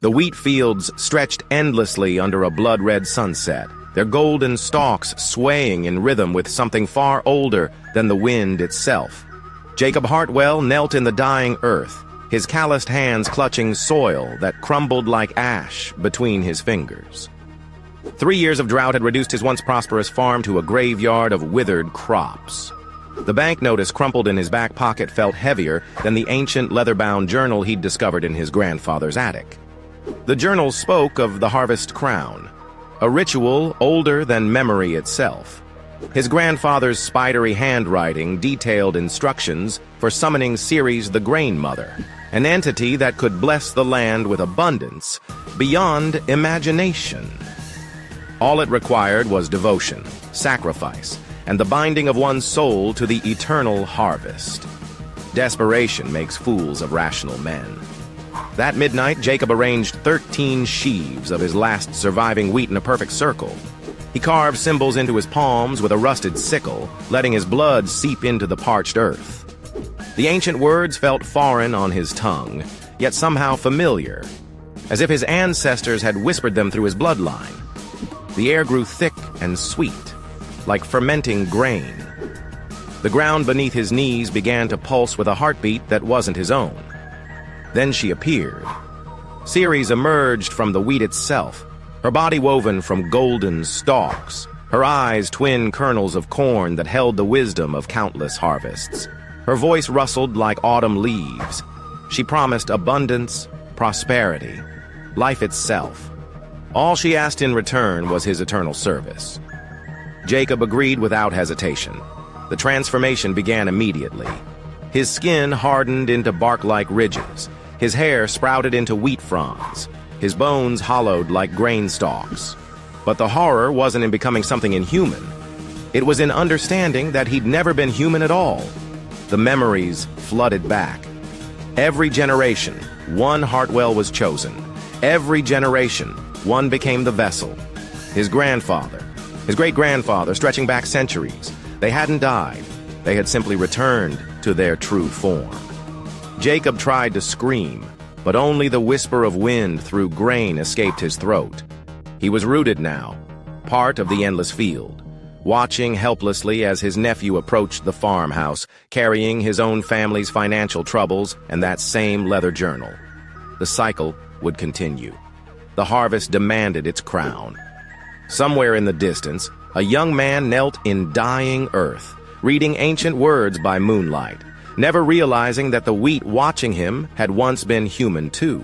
The wheat fields stretched endlessly under a blood-red sunset, their golden stalks swaying in rhythm with something far older than the wind itself. Jacob Hartwell knelt in the dying earth, his calloused hands clutching soil that crumbled like ash between his fingers. 3 years of drought had reduced his once prosperous farm to a graveyard of withered crops. The bank notice crumpled in his back pocket felt heavier than the ancient leather-bound journal he'd discovered in his grandfather's attic. The journal spoke of the harvest crown, a ritual older than memory itself. His grandfather's spidery handwriting detailed instructions for summoning Ceres the Grain Mother, an entity that could bless the land with abundance beyond imagination. All it required was devotion, sacrifice, and the binding of one's soul to the eternal harvest. Desperation makes fools of rational men. That midnight, Jacob arranged 13 sheaves of his last surviving wheat in a perfect circle. He carved symbols into his palms with a rusted sickle, letting his blood seep into the parched earth. The ancient words felt foreign on his tongue, yet somehow familiar, as if his ancestors had whispered them through his bloodline. The air grew thick and sweet, like fermenting grain. The ground beneath his knees began to pulse with a heartbeat that wasn't his own. Then she appeared. Ceres emerged from the wheat itself, her body woven from golden stalks, her eyes twin kernels of corn that held the wisdom of countless harvests. Her voice rustled like autumn leaves. She promised abundance, prosperity, life itself. All she asked in return was his eternal service. Jacob agreed without hesitation. The transformation began immediately. His skin hardened into bark-like ridges. His hair sprouted into wheat fronds. His bones hollowed like grain stalks. But the horror wasn't in becoming something inhuman. It was in understanding that he'd never been human at all. The memories flooded back. Every generation, one Hartwell was chosen. Every generation, one became the vessel. His grandfather, his great-grandfather, stretching back centuries. They hadn't died. They had simply returned to their true form. Jacob tried to scream, but only the whisper of wind through grain escaped his throat. He was rooted now, part of the endless field, watching helplessly as his nephew approached the farmhouse, carrying his own family's financial troubles and that same leather journal. The cycle would continue. The harvest demanded its crown. Somewhere in the distance, a young man knelt in dying earth, reading ancient words by moonlight, never realizing that the wheat watching him had once been human too.